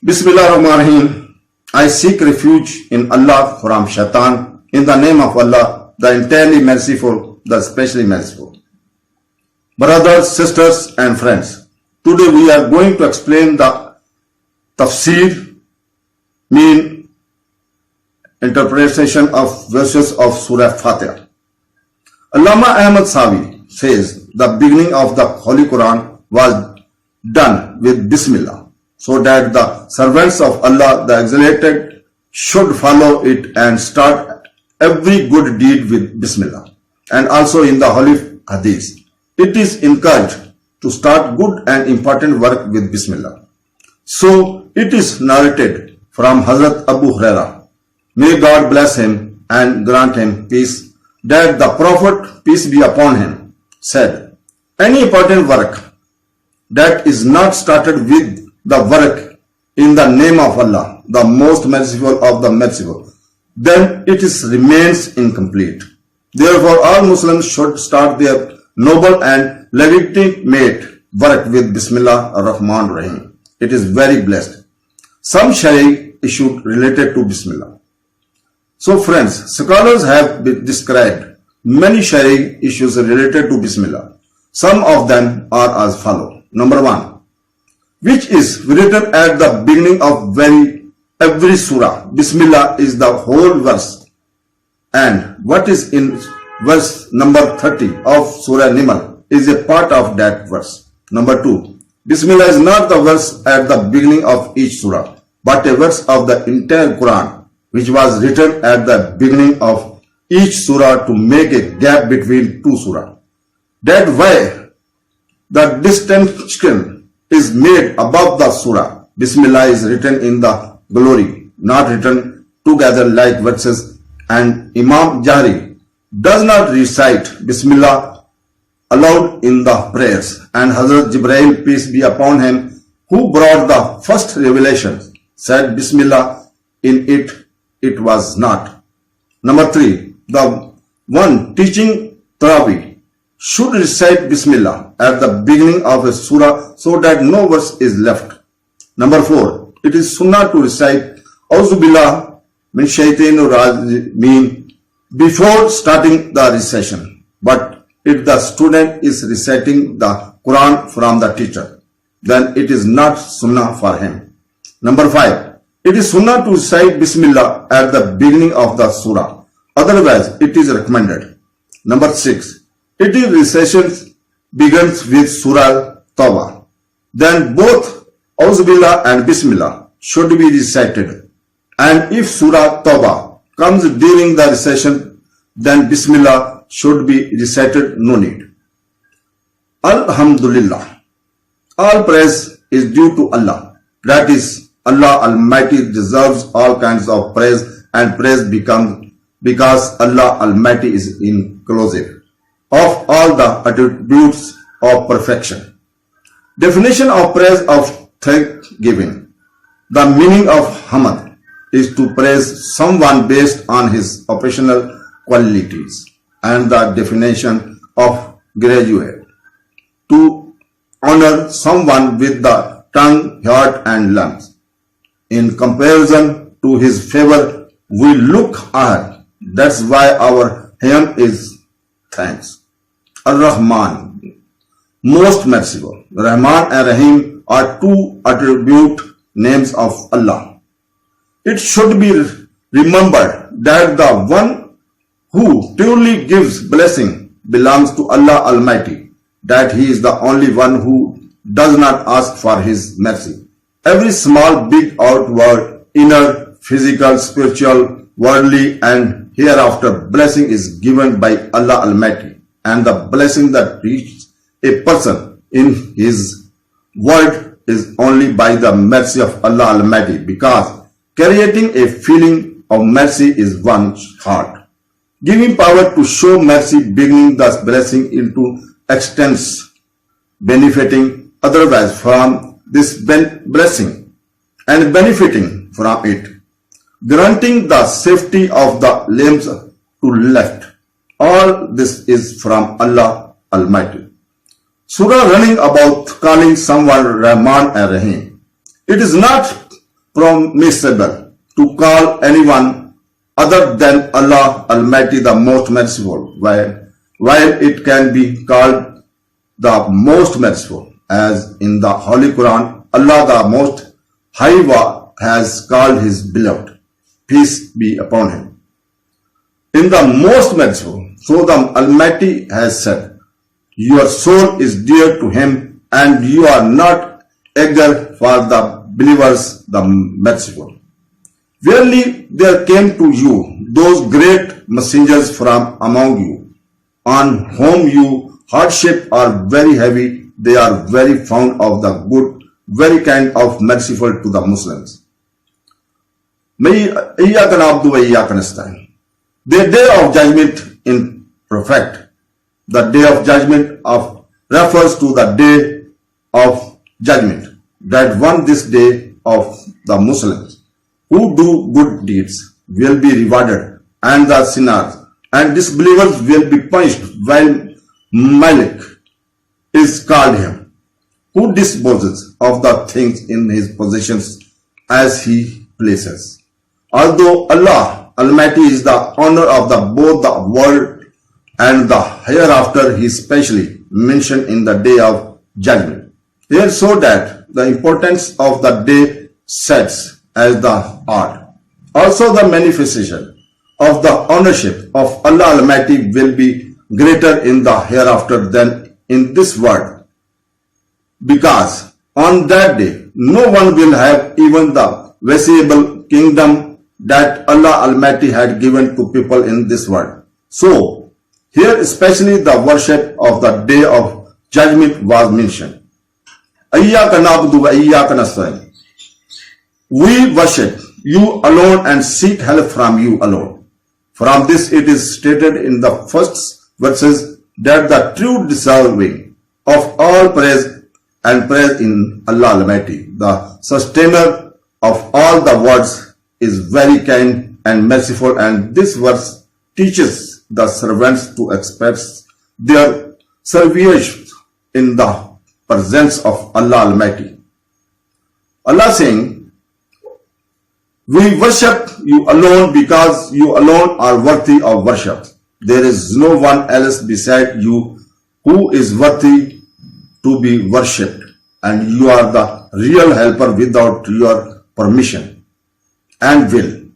Bismillahirrahmanirrahim. I seek refuge in Allah from Shaitan in the name of Allah, the entirely merciful, the especially merciful. Brothers, sisters and friends, today we are going to explain the tafseer, mean interpretation of verses of Surah Fatiha. Allama Ahmad Sawi says the beginning of the Holy Qur'an was done with Bism-i-Allah, so that the servants of Allah, the Exalted, should follow it and start every good deed with Bism-i-Allah. And also in the Holy Hadith, it is encouraged to start good and important work with Bism-i-Allah. So it is narrated from Hazrat Abu Hurairah, may God bless him and grant him peace, that the Prophet, peace be upon him, said, any important work that is not started with the work in the name of Allah, the Most Merciful of the Merciful, then it remains incomplete. Therefore, all Muslims should start their noble and legitimate work with Bismillah ar-Rahman ar-Rahim. It is very blessed. Some Shari issued related to Bismillah. So friends, scholars have described many Shari issues related to Bismillah. Some of them are as follow. Number 1, which is written at the beginning of every surah. Bismillah is the whole verse, and what is in verse number 30 of Surah Niml is a part of that verse. Number 2, Bismillah is not the verse at the beginning of each surah, but a verse of the entire Quran, which was written at the beginning of each surah to make a gap between two surah. That way, the distinction is made above the surah. Bismillah is written in the glory, not written together like verses, and Imam Jahri does not recite Bismillah aloud in the prayers, and Hazrat Jibreel, peace be upon him, who brought the first revelation, said Bismillah in it. It was not. Number 3, the one teaching Tarawih should recite Bismillah at the beginning of a surah so that no verse is left. Number 4, it is sunnah to recite Auzu Billah min Shaitanir Rajim before starting the recitation. But if the student is reciting the Quran from the teacher, then it is not sunnah for him. Number 5, it is sunnah to recite Bismillah at the beginning of the surah. Otherwise, it is recommended. Number 6, it is recitation begins with Surah Tawbah. Then both Auzubillah and Bismillah should be recited. And if Surah Tawbah comes during the recitation, then Bismillah should be recited, no need. Alhamdulillah. All praise is due to Allah. That is, Allah Almighty deserves all kinds of praise, and praise becomes because Allah Almighty is inclusive of all the attributes of perfection. Definition of praise of thanksgiving. The meaning of hamd is to praise someone based on his operational qualities, and the definition of graduate, to honor someone with the tongue, heart and lungs. In comparison to his favor, we look ahead. That's why our hymn is thanks. Ar-Rahman, Most Merciful. Rahman and Rahim are two attribute names of Allah. It should be remembered that the one who truly gives blessing belongs to Allah Almighty, that He is the only one who does not ask for His mercy. Every small, big, outward, inner, physical, spiritual, worldly and hereafter blessing is given by Allah Almighty, and the blessing that reaches a person in his world is only by the mercy of Allah Almighty, because creating a feeling of mercy is one's heart. Giving power to show mercy, beginning the blessing into extents, benefiting otherwise from this blessing and benefiting from it, granting the safety of the limbs to left. All this is from Allah Almighty. Surah running about calling someone Rahman and Rahim. It is not permissible to call anyone other than Allah Almighty, the Most Merciful, while it can be called the Most Merciful, as in the Holy Qur'an, Allah the Most High has called His beloved, peace be upon Him, in the Most Merciful. So the Almighty has said, your soul is dear to Him, and you are not eager for the believers, the merciful. Verily there came to you those great messengers from among you, on whom you hardship are very heavy. They are very fond of the good, very kind of merciful to the Muslims. The day of judgment in perfect. The day of judgment refers to the day of judgment, that one, this day of the Muslims who do good deeds will be rewarded, and the sinners and disbelievers will be punished, while Malik is called him, who disposes of the things in his possessions as he pleases. Although Allah Almighty is the owner of both the world and the hereafter, He specially mentioned in the day of judgment here, so that the importance of the day sets as the art. Also the manifestation of the ownership of Allah Almighty will be greater in the hereafter than in this world, because on that day no one will have even the visible kingdom that Allah Almighty had given to people in this world. So here especially the worship of the day of judgment was mentioned. Iyyaka na'budu wa iyyaka nasta'in. We worship you alone and seek help from you alone. From this it is stated in the first verses that the true deserving of all praise and praise in Allah Almighty, the sustainer of all the words, is very kind and merciful, and this verse teaches the servants to express their service in the presence of Allah Almighty. Allah saying, we worship you alone because you alone are worthy of worship. There is no one else beside you who is worthy to be worshipped, and you are the real helper without your permission and will.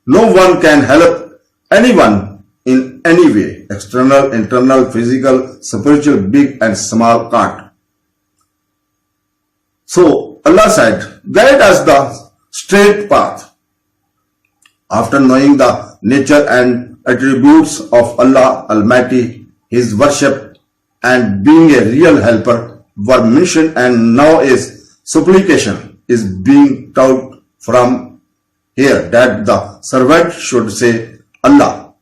No one can help anyone in any way, external, internal, physical, spiritual, big and small, can't. So Allah said, guide us the straight path. After knowing the nature and attributes of Allah Almighty, His worship and being a real helper were mentioned, and now is supplication is being taught from here, that the servant should say, Allah,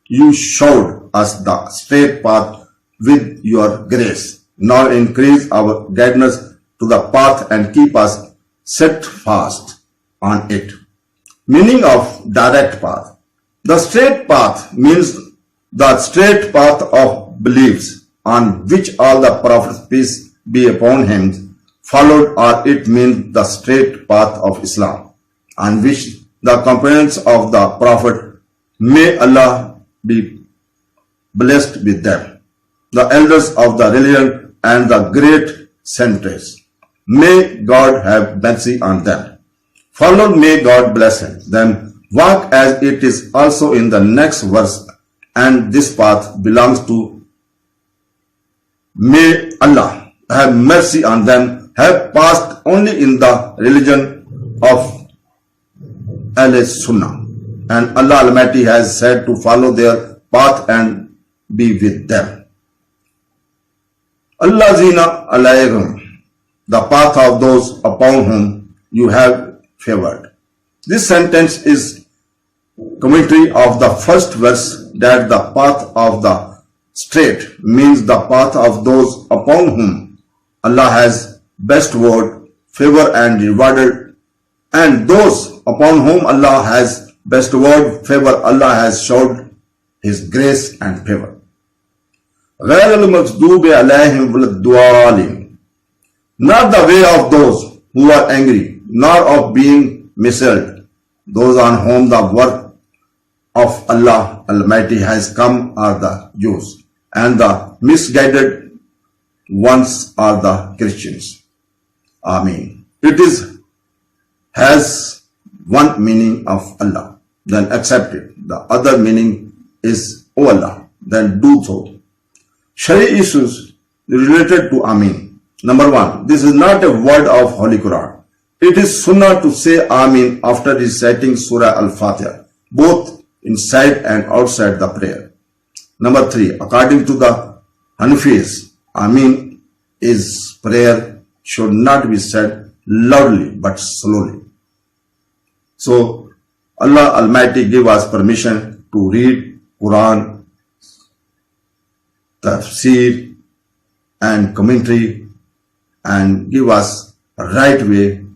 you showed us the straight path with your grace. Now increase our guidance to the path and keep us set fast on it. Meaning of direct path. The straight path means the straight path of beliefs on which all the prophets, peace be upon him, followed, or it means the straight path of Islam, on which the companions of the Prophet, may Allah be blessed with them, the elders of the religion and the great saints, may God have mercy on them. Followed, may God bless them. Walk as it is also in the next verse, and this path belongs to, may Allah have mercy on them, have passed only in the religion of Al-Sunnah, and Allah Almighty has said to follow their path and be with them. Allazina Alaikum, the path of those upon whom you have favored. This sentence is commentary of the first verse, that the path of the straight means the path of those upon whom Allah has bestowed favor and rewarded, and those upon whom Allah has bestowed favor, Allah has showed His grace and favor. غَيْرَ الْمَغْضُوبِ عَلَيْهِمْ وَلَا الضَّالِّينَ, not the way of those who are angry, nor of being misled. Those on whom the work of Allah Almighty has come are the Jews, and the misguided ones are the Christians. Ameen. It has one meaning of Allah, then accept it. The other meaning is, O Allah, then do so. Shari issues related to Ameen. Number one, this is not a word of Holy Qur'an. It is sunnah to say Ameen after reciting Surah Al-Fatiha, both inside and outside the prayer. Number three, according to the Hanafis, Ameen is prayer should not be said loudly but slowly. So Allah Almighty give us permission to read Quran, tafseer and commentary, and give us a right way